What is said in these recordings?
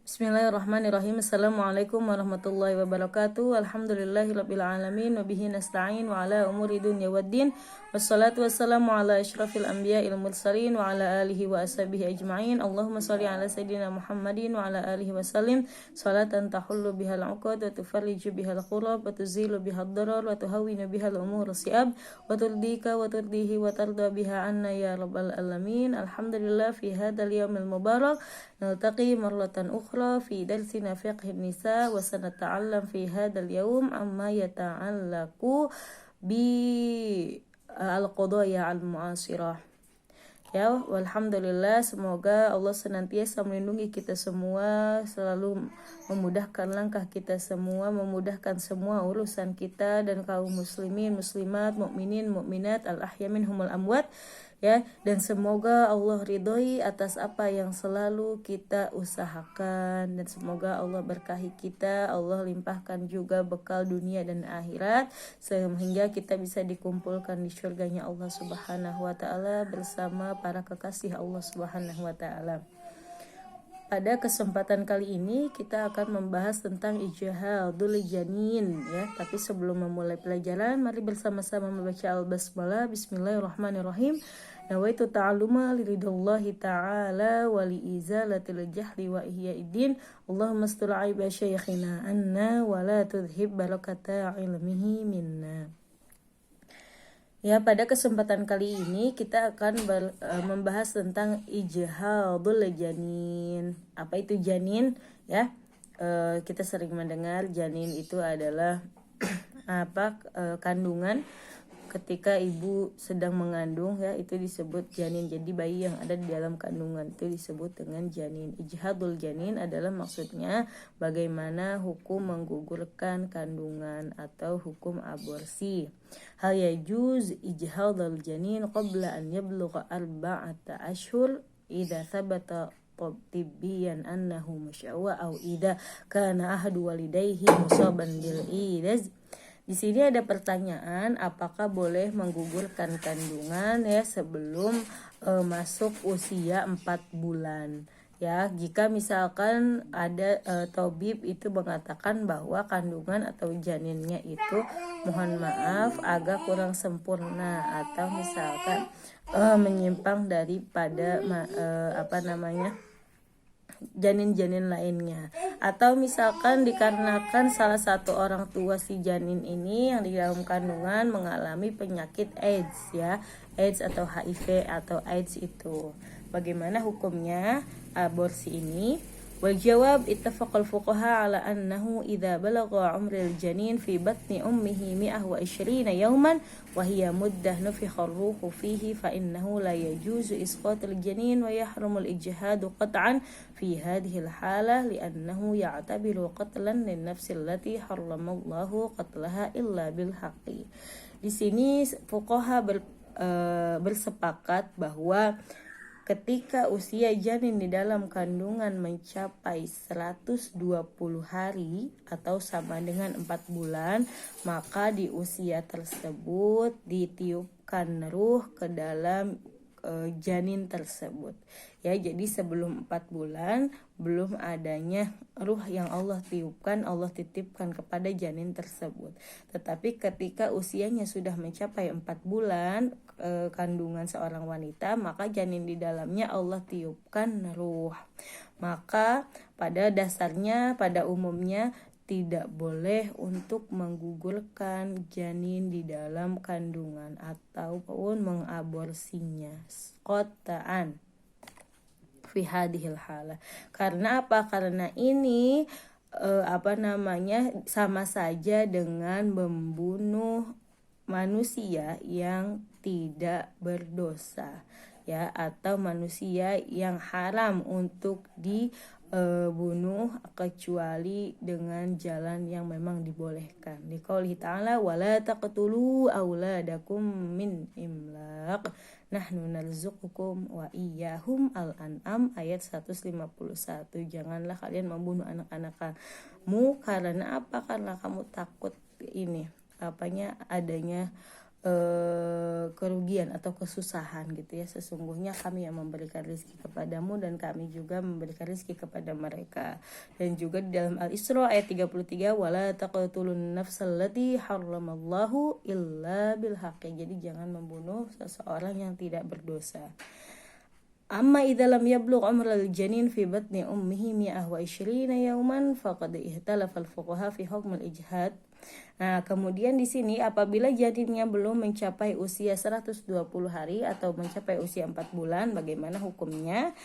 Bismillahirrahmanirrahim. Assalamualaikum warahmatullahi wabarakatuh. Alhamdulillahirabbil alamin wa bihi nasta'in wa ala umuri dunya waddin. Wassalatu wassalamu ala asyrafil anbiya'il mursalin wa ala alihi wa ashabihi ajma'in. Allahumma shalli ala sayidina Muhammadin wa ala alihi wa sallim. Salatan tahullu bihal 'uqad wa tufarriju bihal qurab wa tuzilu bihad darar wa tuhawwinu bihal umur si'ab wa turdika wa turdihi wa tarda biha anna ya rabbal alamin. Alhamdulillah fi hadzal yaumil mubarak naltaqi marratan ukhra fi darsina fiqh nisa wa sanata'allam fi hadzal yaum amma yata'allaqu bi al-qadaya al-mu'asirah. Ya, walhamdulillah, semoga Allah senantiasa melindungi kita semua, selalu memudahkan langkah kita semua, memudahkan semua urusan kita dan kaum muslimin, muslimat, mukminin, mukminat, al-ahya minhumul amwat. Ya, dan semoga Allah ridhoi atas apa yang selalu kita usahakan, dan semoga Allah berkahi kita, Allah limpahkan juga bekal dunia dan akhirat sehingga kita bisa dikumpulkan di surganya Allah Subhanahu wa taala bersama para kekasih Allah Subhanahu wa taala. Pada kesempatan kali ini kita akan membahas tentang ijhadul janin, ya. Tapi sebelum memulai pelajaran, mari bersama-sama membaca al-basmalah. Bismillahirrahmanirrahim. Nawaitu ta'alluma liridallahi ta'ala wa liizalatil jahli wa ihyaiddin. Allahumma astur aiba syayikhina anna wa la tudhib barakata ilmihi minna. Ya, pada kesempatan kali ini kita akan membahas tentang ijhadul janin. Apa itu janin? Ya, kita sering mendengar janin itu adalah kandungan. Ketika ibu sedang mengandung, ya, itu disebut janin. Jadi bayi yang ada di dalam kandungan itu disebut dengan janin. Ijhadul janin adalah maksudnya bagaimana hukum menggugurkan kandungan atau hukum aborsi. Hal yajuz ijhadul janin qabla an yablugha arba'ata ashhur idza thabata tibbiyan annahu musyawwa aw idza kana ahadu walidayhi musaban bil idaz. Di sini ada pertanyaan, apakah boleh menggugurkan kandungan, ya, sebelum masuk usia 4 bulan. Ya, jika misalkan ada tabib itu mengatakan bahwa kandungan atau janinnya itu mohon maaf agak kurang sempurna, atau misalkan menyimpang daripada janin-janin lainnya, atau misalkan dikarenakan salah satu orang tua si janin ini yang di dalam kandungan mengalami penyakit AIDS, ya, AIDS atau HIV atau AIDS itu. Bagaimana hukumnya aborsi ini? Wal jawab, ittafaqal fuqaha ala annahu idza balagha umrul janin fi batni ummihi 120 yawman wa hiya muddah nufikha ar-ruhu fihi fa innahu la yajuzu isqatul janin wa yahrumul ijhadu qat'an fi hadhihi al-halah li'annahu ya'tabiru qatlan lin-nafsi allati harramallahu qatlaha illa bil haqqi. Di sini fuqaha bersepakat bahwa ketika usia janin di dalam kandungan mencapai 120 hari atau sama dengan 4 bulan, maka di usia tersebut ditiupkan ruh ke dalam janin tersebut. Ya, jadi sebelum 4 bulan belum adanya ruh yang Allah tiupkan, Allah titipkan kepada janin tersebut. Tetapi ketika usianya sudah mencapai 4 bulan kandungan seorang wanita, maka janin di dalamnya Allah tiupkan ruh. Maka pada dasarnya, pada umumnya tidak boleh untuk menggugurkan janin di dalam kandungan ataupun mengaborsinya qat'an fi hadhil halah. Karena apa? Karena ini sama saja dengan membunuh manusia yang tidak berdosa, ya, atau manusia yang haram untuk dibunuh kecuali dengan jalan yang memang dibolehkan. Liqouli ta'ala wala taqtulu auladakum min imlaq nahnu narzuqukum wa iyyahum al-an'am ayat 151. Janganlah kalian membunuh anak-anak kamu karena apa? Karena kamu takut adanya kerugian atau kesusahan gitu ya. Sesungguhnya kami yang memberikan rezeki kepadamu dan kami juga memberikan rezeki kepada mereka. Dan juga di dalam Al-Isra ayat 33, wala taqtulun nafsal lati harramallahu illa bil haqqi. Jadi jangan membunuh seseorang yang tidak berdosa. Amma idza lam yablugh umral janin fi batni ummihi 120 yawman faqad ihtalafa al-fuqaha fi hukm al-ijhad. Nah, kemudian di sini apabila janinnya belum mencapai usia 120 hari atau mencapai usia 4 bulan, bagaimana hukumnya?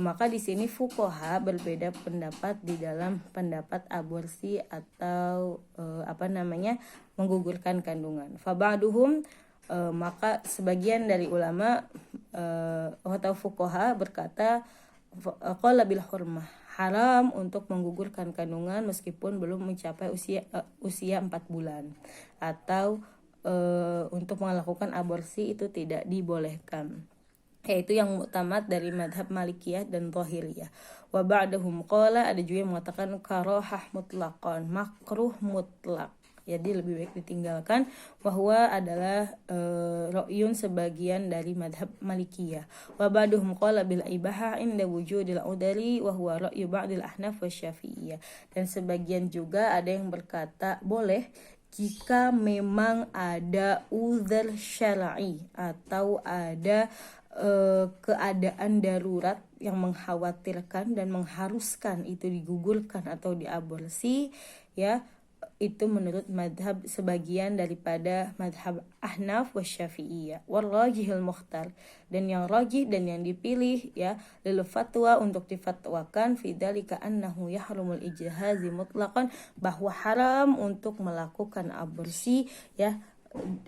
Maka di sini fuqaha berbeda pendapat di dalam pendapat aborsi atau menggugurkan kandungan. Fa ba'duhum maka sebagian dari ulama atau fuqaha berkata qala bil hurmah, haram untuk menggugurkan kandungan meskipun belum mencapai usia 4 bulan, atau untuk melakukan aborsi itu tidak dibolehkan, yaitu yang muktamad dari madhab Malikiyah dan Zahiriyah. Wa ba'dahum qala, ada juga yang mengatakan karahah mutlaqan, makruh mutlak, jadi lebih baik ditinggalkan, bahwa adalah ra'yun sebagian dari madhab Malikiyah. Wa ba'duhum qala bil ibaha inda wujudil udari wa huwa ra'yu ba'dil ahnaf wa syafi'iyah. Dan sebagian juga ada yang berkata boleh jika memang ada uzur syar'i atau ada keadaan darurat yang mengkhawatirkan dan mengharuskan itu digugurkan atau diaborsi, ya. Itu menurut madhab sebagian daripada madhab Ahnaf wa Syafi'iyah. Wal rajihul mukhtar, dan yang rajih dan yang dipilih ya lil fatwa untuk difatwakan fi dzalika annahu yahrumul ijhazi mutlaqan, bahwa haram untuk melakukan aborsi ya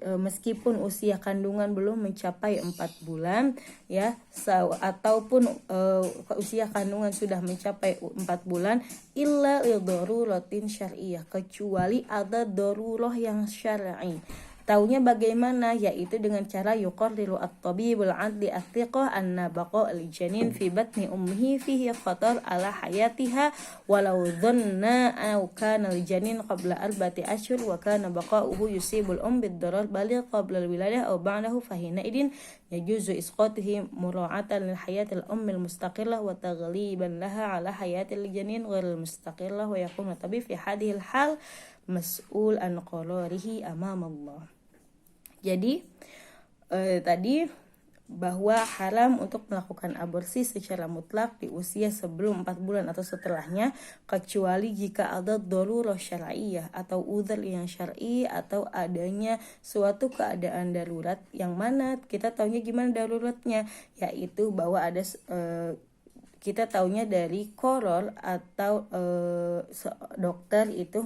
meskipun usia kandungan belum mencapai 4 bulan ya, ataupun usia kandungan sudah mencapai 4 bulan, illa lidharuratin syar'iyyah, kecuali ada darurah yang syar'i. Taunya bagaimana? Yaitu dengan cara yuqarriru at-tabibul adli athiqah anna baqa al-janin fi batni ummihi fihi khatar ala hayatiha walau dhanna aw kana al-janin qabla 4 ashhur wa kana baqa'uhu yusibul bid-darar baligh qabla al-wiladah aw ba'dahu fahina idin yajuzu isqatihi mura'atan lil hayatil al-mustaqillah wa taghliban laha ala hayatil janin ghairil mustaqillah, wa yakunu tabib fi hadhihi al-hal mas'ul an qararihi amam Allah. Jadi tadi bahwa haram untuk melakukan aborsi secara mutlak di usia sebelum 4 bulan atau setelahnya, kecuali jika ada darurah syar'iyyah atau uzur yang syar'i atau adanya suatu keadaan darurat, yang mana kita taunya gimana daruratnya, yaitu bahwa ada kita taunya dari koror atau dokter itu,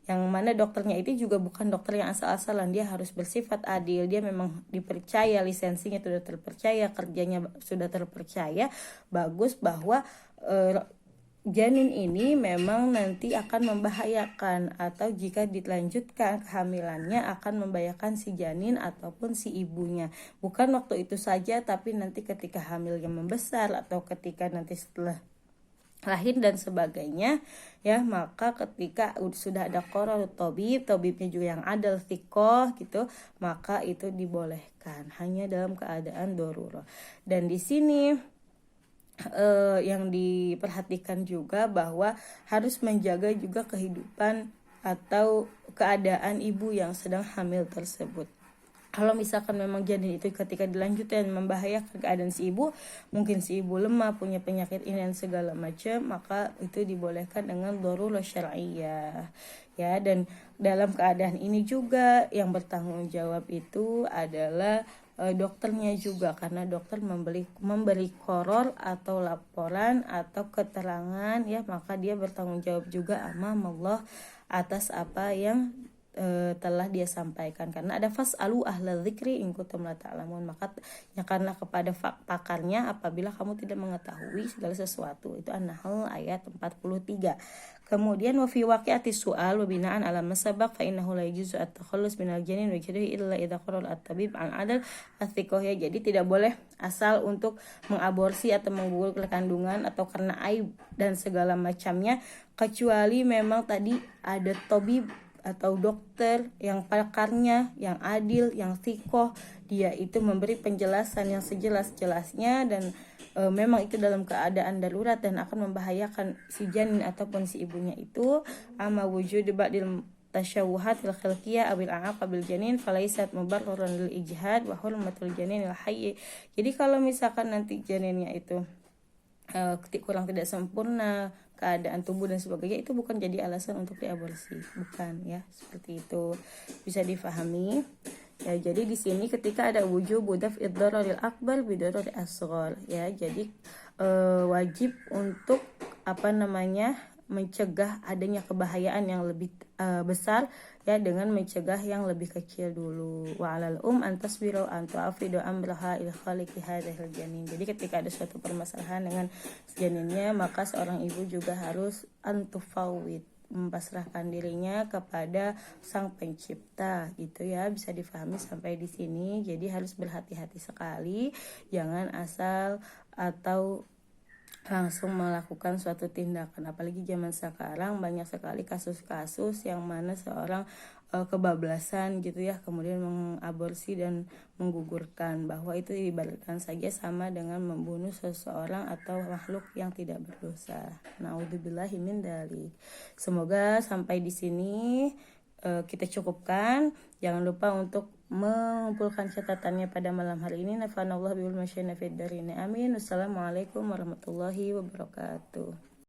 yang mana dokternya itu juga bukan dokter yang asal-asalan, dia harus bersifat adil, dia memang dipercaya, lisensinya sudah terpercaya, kerjanya sudah terpercaya, bagus, bahwa janin ini memang nanti akan membahayakan, atau jika dilanjutkan kehamilannya akan membahayakan si janin ataupun si ibunya. Bukan waktu itu saja, tapi nanti ketika hamilnya membesar atau ketika nanti setelah lahir dan sebagainya ya. Maka ketika sudah ada qarar tabibnya juga yang adil thiqah gitu, maka itu dibolehkan hanya dalam keadaan darurah. Dan di sini yang diperhatikan juga bahwa harus menjaga juga kehidupan atau keadaan ibu yang sedang hamil tersebut. Kalau misalkan memang janin itu ketika dilanjutkan membahayakan keadaan si ibu, mungkin si ibu lemah, punya penyakit ini dan segala macam, maka itu dibolehkan dengan darurah syar'iyyah ya. Dan dalam keadaan ini juga yang bertanggung jawab itu adalah dokternya juga, karena dokter memberi qoror atau laporan atau keterangan ya, maka dia bertanggung jawab juga amam Allah atas apa yang telah dia sampaikan. Karena ada fas'alu ahla dzikri in kuntum la ta'lamun, maka tanyakanlah kepada pakarnya apabila kamu tidak mengetahui segala sesuatu. Itu An-Nahl ayat 43. Kemudian wa fi waqi'ati su'al wa bina'an ala masabaq fa innahu la yajuzu at-takhallus minal janin wa jadihi illa idza qarrar at-tabib an adal athiqah ya. Jadi tidak boleh asal untuk mengaborsi atau menggugurkan kandungan atau karena aib dan segala macamnya, kecuali memang tadi ada tabib atau dokter yang pakarnya, yang adil, yang sikoh, dia itu memberi penjelasan yang sejelas-jelasnya dan memang itu dalam keadaan darurat dan akan membahayakan si janin ataupun si ibunya itu. Ama wujud ba'dil tasyawuhat fil khilqiyah abil aqabil janin falaisat mubarraran lil ijhad wa hurmatul janinil hayy. Jadi kalau misalkan nanti janinnya itu kurang tidak sempurna keadaan tubuh dan sebagainya, itu bukan jadi alasan untuk diaborsi, bukan ya, seperti itu bisa difahami. Ya, jadi di sini ketika ada wujub budaf iddararil akbar bidararil asghar ya, jadi wajib untuk mencegah adanya kebahayaan yang lebih besar ya dengan mencegah yang lebih kecil dulu. Wa 'alal antasbiru an tu'afidu amraha ila khaliqi hadzal janin. Jadi ketika ada suatu permasalahan dengan janinnya, maka seorang ibu juga harus antufawid, mempasrahkan dirinya kepada sang pencipta gitu ya. Bisa difahami sampai di sini. Jadi harus berhati-hati sekali, jangan asal atau langsung melakukan suatu tindakan. Apalagi zaman sekarang banyak sekali kasus-kasus yang mana seorang kebablasan gitu ya, kemudian mengaborsi dan menggugurkan, bahwa itu diibaratkan saja sama dengan membunuh seseorang atau makhluk yang tidak berdosa. Naudzubillahi min dzalik. Semoga sampai di sini kita cukupkan. Jangan lupa untuk mengumpulkan catatannya pada malam hari ini. Nafanallahu bil masyayina fid darin. Amin. Wassalamualaikum warahmatullahi wabarakatuh.